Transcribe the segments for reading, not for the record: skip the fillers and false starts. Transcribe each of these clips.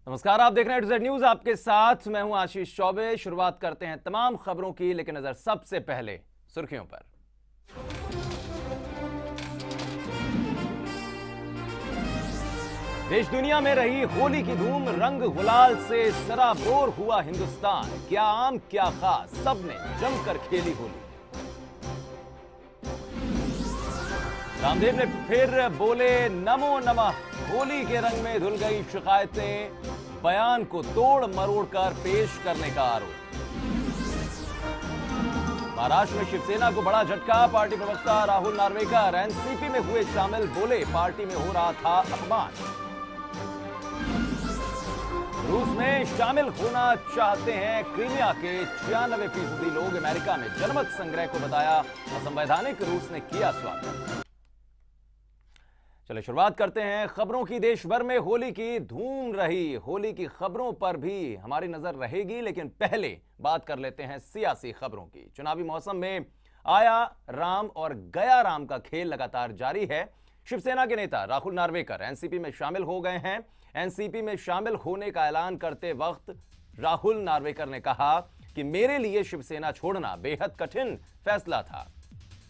नमस्कार, आप देख रहे हैं टू ज़ेड न्यूज। आपके साथ मैं हूं आशीष चौबे। शुरुआत करते हैं तमाम खबरों की, लेकिन नजर सबसे पहले सुर्खियों पर। देश दुनिया में रही होली की धूम, रंग गुलाल से सराबोर हुआ हिंदुस्तान। क्या आम क्या खास, सबने जमकर खेली होली। रामदेव ने फिर बोले नमो नमः, होली के रंग में धुल गई शिकायतें, बयान को तोड़ मरोड़ कर पेश करने का आरोप। महाराष्ट्र में शिवसेना को बड़ा झटका, पार्टी प्रवक्ता राहुल नार्वेकर एनसीपी में हुए शामिल, बोले पार्टी में हो रहा था अपमान। रूस में शामिल होना चाहते हैं क्रीमिया के 96% लोग, अमेरिका में जनमत संग्रह को बताया असंवैधानिक, रूस ने किया स्वागत। चलिए शुरुआत करते हैं खबरों की। देश भर में होली की धूम रही, होली की खबरों पर भी हमारी नजर रहेगी, लेकिन पहले बात कर लेते हैं सियासी खबरों की। चुनावी मौसम में आया राम और गया राम का खेल लगातार जारी है। शिवसेना के नेता राहुल नार्वेकर एनसीपी में शामिल हो गए हैं। एनसीपी में शामिल होने का ऐलान करते वक्त राहुल नार्वेकर ने कहा कि मेरे लिए शिवसेना छोड़ना बेहद कठिन फैसला था।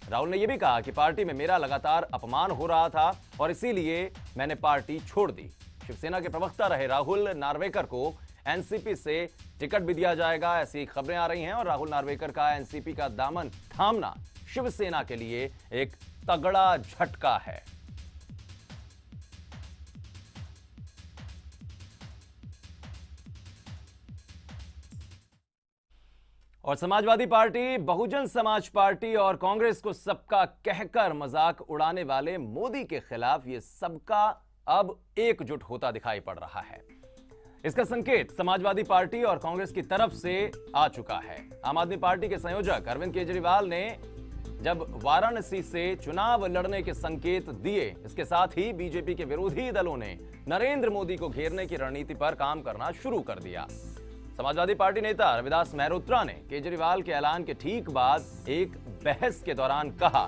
राहुल ने यह भी कहा कि पार्टी में मेरा लगातार अपमान हो रहा था और इसीलिए मैंने पार्टी छोड़ दी। शिवसेना के प्रवक्ता रहे राहुल नार्वेकर को एनसीपी से टिकट भी दिया जाएगा, ऐसी खबरें आ रही हैं। और राहुल नार्वेकर का एनसीपी का दामन थामना शिवसेना के लिए एक तगड़ा झटका है। और समाजवादी पार्टी, बहुजन समाज पार्टी और कांग्रेस को सबका कहकर मजाक उड़ाने वाले मोदी के खिलाफ ये सबका अब एकजुट होता दिखाई पड़ रहा है। इसका संकेत समाजवादी पार्टी और कांग्रेस की तरफ से आ चुका है। आम आदमी पार्टी के संयोजक अरविंद केजरीवाल ने जब वाराणसी से चुनाव लड़ने के संकेत दिए, इसके साथ ही बीजेपी के विरोधी दलों ने नरेंद्र मोदी को घेरने की रणनीति पर काम करना शुरू कर दिया। समाजवादी पार्टी नेता रविदास मेहरोत्रा ने केजरीवाल के ऐलान के ठीक बाद एक बहस के दौरान कहा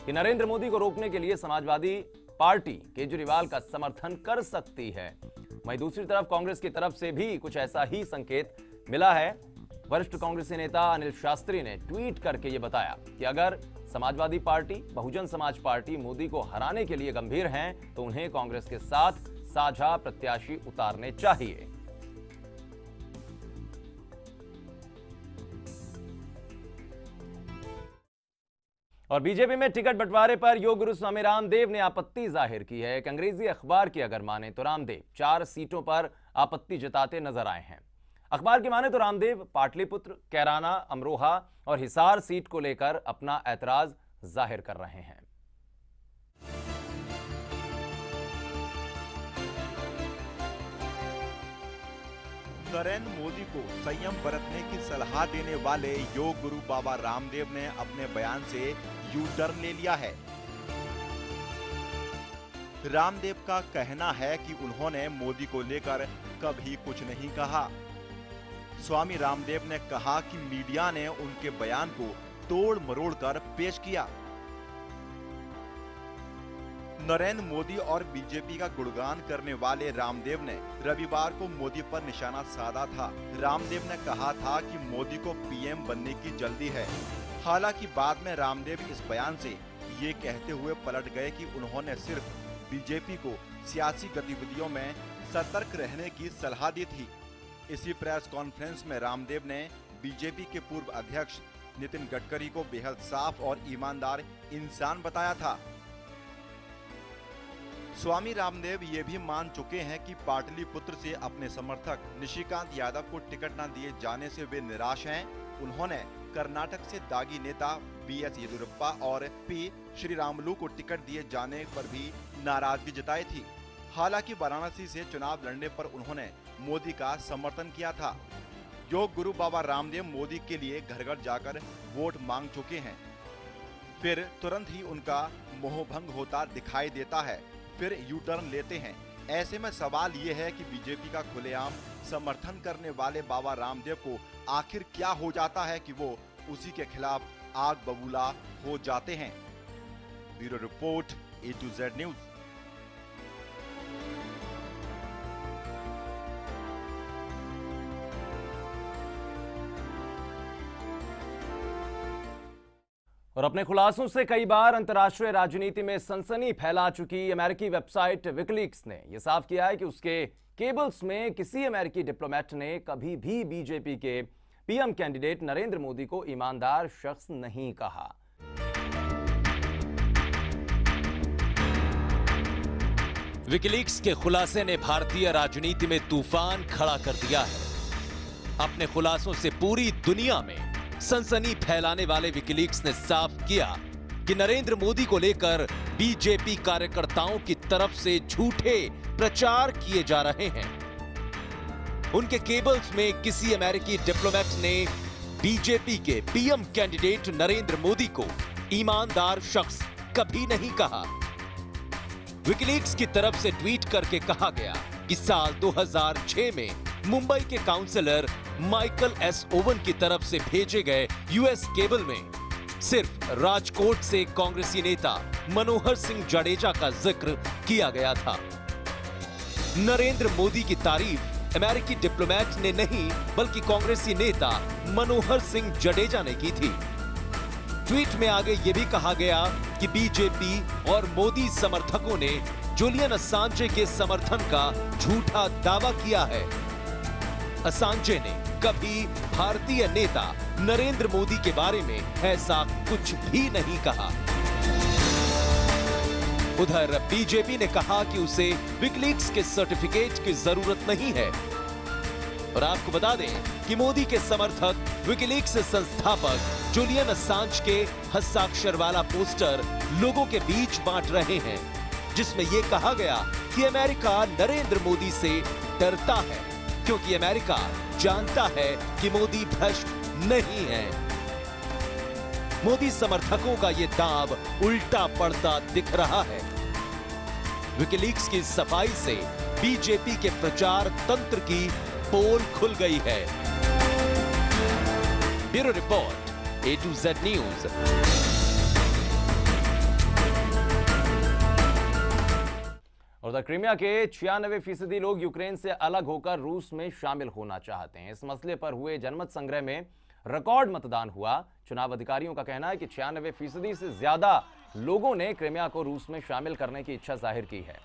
कि नरेंद्र मोदी को रोकने के लिए समाजवादी पार्टी केजरीवाल का समर्थन कर सकती है। वहीं दूसरी तरफ कांग्रेस की तरफ से भी कुछ ऐसा ही संकेत मिला है। वरिष्ठ कांग्रेसी नेता अनिल शास्त्री ने ट्वीट करके यह बताया कि अगर समाजवादी पार्टी, बहुजन समाज पार्टी मोदी को हराने के लिए गंभीर हैं तो उन्हें कांग्रेस के साथ साझा प्रत्याशी उतारने चाहिए। और बीजेपी में टिकट बंटवारे पर योग गुरु स्वामी रामदेव ने आपत्ति जाहिर की है। एक अंग्रेजी अखबार की अगर माने तो रामदेव 4 सीटों पर आपत्ति जताते नजर आए हैं। अखबार की माने तो रामदेव पाटलिपुत्र, कैराना, अमरोहा और हिसार सीट को लेकर अपना ऐतराज जाहिर कर रहे हैं। नरेंद्र मोदी को संयम बरतने की सलाह देने वाले योग गुरु बाबा रामदेव ने अपने बयान से यू टर्न ले लिया है। रामदेव का कहना है कि उन्होंने मोदी को लेकर कभी कुछ नहीं कहा। स्वामी रामदेव ने कहा कि मीडिया ने उनके बयान को तोड़ मरोड़ कर पेश किया। नरेंद्र मोदी और बीजेपी का गुणगान करने वाले रामदेव ने रविवार को मोदी पर निशाना साधा था। रामदेव ने कहा था कि मोदी को पीएम बनने की जल्दी है। हालांकि बाद में रामदेव इस बयान से ये कहते हुए पलट गए कि उन्होंने सिर्फ बीजेपी को सियासी गतिविधियों में सतर्क रहने की सलाह दी थी। इसी प्रेस कॉन्फ्रेंस में रामदेव ने बीजेपी के पूर्व अध्यक्ष नितिन गडकरी को बेहद साफ और ईमानदार इंसान बताया था। स्वामी रामदेव ये भी मान चुके हैं कि पाटलिपुत्र से अपने समर्थक निशिकांत यादव को टिकट न दिए जाने से वे निराश हैं। उन्होंने कर्नाटक से दागी नेता बीएस येदियुरप्पा और पी श्रीरामुलु को टिकट दिए जाने पर भी नाराजगी जताई थी। हालांकि वाराणसी से चुनाव लड़ने पर उन्होंने मोदी का समर्थन किया था। योग गुरु बाबा रामदेव मोदी के लिए घर घर जाकर वोट मांग चुके हैं, फिर तुरंत ही उनका मोहभंग होता दिखाई देता है, फिर यू टर्न लेते हैं। ऐसे में सवाल ये है कि बीजेपी का खुलेआम समर्थन करने वाले बाबा रामदेव को आखिर क्या हो जाता है कि वो उसी के खिलाफ आग बबूला हो जाते हैं। Bureau report, A to Z news. और अपने खुलासों से कई बार अंतर्राष्ट्रीय राजनीति में सनसनी फैला चुकी अमेरिकी वेबसाइट विकिलीक्स ने यह साफ किया है कि उसके केबल्स में किसी अमेरिकी डिप्लोमेट ने कभी भी बीजेपी के पीएम कैंडिडेट नरेंद्र मोदी को ईमानदार शख्स नहीं कहा। विकिलीक्स के खुलासे ने भारतीय राजनीति में तूफान खड़ा कर दिया है। अपने खुलासों से पूरी दुनिया में सनसनी फैलाने वाले विकिलीक्स ने साफ किया कि नरेंद्र मोदी को लेकर बीजेपी कार्यकर्ताओं की तरफ से झूठे प्रचार किए जा रहे हैं। उनके केबल्स में किसी अमेरिकी डिप्लोमेट ने बीजेपी के पीएम कैंडिडेट नरेंद्र मोदी को ईमानदार शख्स कभी नहीं कहा। विकिलीक्स की तरफ से ट्वीट करके कहा गया कि साल 2006 में मुंबई के काउंसलर माइकल एस ओवन की तरफ से भेजे गए यूएस केबल में सिर्फ राजकोट से कांग्रेसी नेता मनोहर सिंह जडेजा का जिक्र किया गया था। नरेंद्र मोदी की तारीफ अमेरिकी डिप्लोमेट ने नहीं बल्कि कांग्रेसी नेता मनोहर सिंह जडेजा ने की थी। ट्वीट में आगे यह भी कहा गया कि बीजेपी और मोदी समर्थकों ने जूलियन असांजे के समर्थन का झूठा दावा किया है। असांजे ने कभी भारतीय नेता नरेंद्र मोदी के बारे में ऐसा कुछ भी नहीं कहा। उधर बीजेपी ने कहा कि उसे विकिलीक्स के सर्टिफिकेट की जरूरत नहीं है। और आपको बता दें कि मोदी के समर्थक विकिलीक्स संस्थापक जूलियन असांज के हस्ताक्षर वाला पोस्टर लोगों के बीच बांट रहे हैं, जिसमें यह कहा गया कि अमेरिका नरेंद्र मोदी से डरता है क्योंकि अमेरिका जानता है कि मोदी भ्रष्ट नहीं है। मोदी समर्थकों का यह दांव उल्टा पड़ता दिख रहा है। विकिलीक्स की सफाई से बीजेपी के प्रचार तंत्र की पोल खुल गई है। Bureau report, A to Z news. और क्रीमिया के 96% लोग यूक्रेन से अलग होकर रूस में शामिल होना चाहते हैं। इस मसले पर हुए जनमत संग्रह में रिकॉर्ड मतदान हुआ। चुनाव अधिकारियों का कहना है कि 96% से ज्यादा लोगों ने क्रीमिया को रूस में शामिल करने की इच्छा जाहिर की है।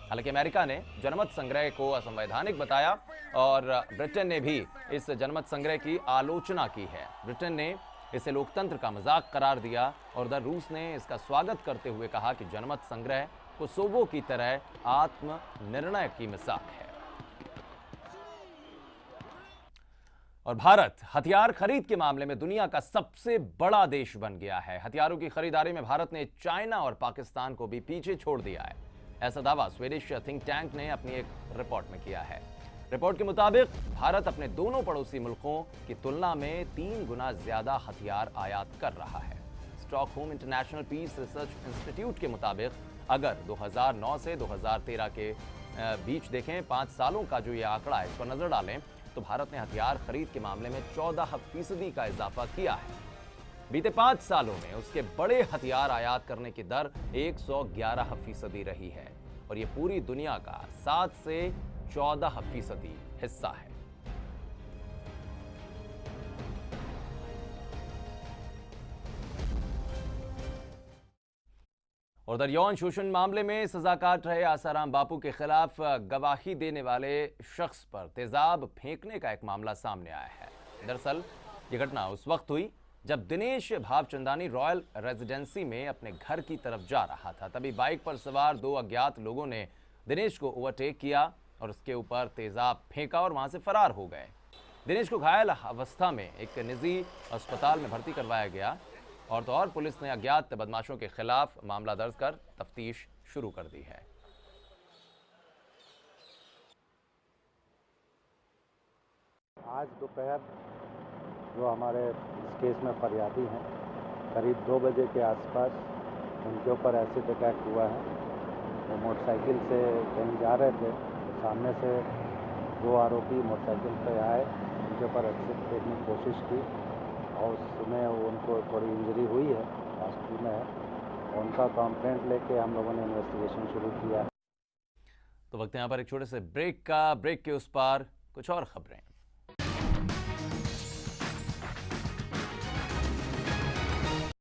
हालांकि अमेरिका ने जनमत संग्रह को असंवैधानिक बताया और ब्रिटेन ने भी इस जनमत संग्रह की आलोचना की है। ब्रिटेन ने इसे लोकतंत्र का मजाक करार दिया और उधर रूस ने इसका स्वागत करते हुए कहा कि जनमत संग्रह कोसोवो की तरह आत्मनिर्णय की मिसाल है। और भारत हथियार खरीद के मामले में दुनिया का सबसे बड़ा देश बन गया है। हथियारों की खरीदारी में भारत ने चाइना और पाकिस्तान को भी पीछे छोड़ दिया है। ऐसा दावा स्वीडिश थिंक टैंक ने अपनी एक रिपोर्ट में किया है। रिपोर्ट के मुताबिक भारत अपने दोनों पड़ोसी मुल्कों की तुलना में 3 गुना ज्यादा हथियार आयात कर रहा है। Stockholm International Peace Research Institute के मुताबिक अगर 2009 से 2013 के बीच देखें, 5 सालों का जो ये आंकड़ा है, इस पर नजर डालें तो भारत ने हथियार खरीद के मामले में 14% का इजाफा किया है। बीते 5 सालों में उसके बड़े हथियार आयात करने की दर 111% रही है और ये पूरी दुनिया का 7 से 14% हिस्सा है। और उधर यौन शोषण मामले में सजा काट रहे आसाराम बापू के खिलाफ गवाही देने वाले शख्स पर तेजाब फेंकने का एक मामला सामने आया है। दरअसल ये घटना उस वक्त हुई जब दिनेश भावचंदानी रॉयल रेजिडेंसी में अपने घर की तरफ जा रहा था। तभी बाइक पर सवार 2 अज्ञात लोगों ने दिनेश को ओवरटेक किया और उसके ऊपर तेजाब फेंका और वहां से फरार हो गए। दिनेश को घायल अवस्था में एक निजी अस्पताल में भर्ती करवाया गया और तो और पुलिस ने अज्ञात बदमाशों के खिलाफ मामला दर्ज कर तफ्तीश शुरू कर दी है। आज दोपहर जो हमारे इस केस में फरियादी हैं, करीब 2 बजे के आसपास उनके ऊपर एसिड अटैक हुआ है। वो मोटरसाइकिल से कहीं जा रहे थे, तो सामने से 2 आरोपी मोटरसाइकिल पे आए, उनके ऊपर एसिड फेंकने की कोशिश की और उसमें उनको थोड़ी इंजरी हुई है, हॉस्पिटल में है। उनका कंप्लेंट लेके हम लोगों ने इन्वेस्टिगेशन शुरू किया। तो वक्त यहाँ पर एक छोटे से ब्रेक का। ब्रेक के उस पार कुछ और खबरें।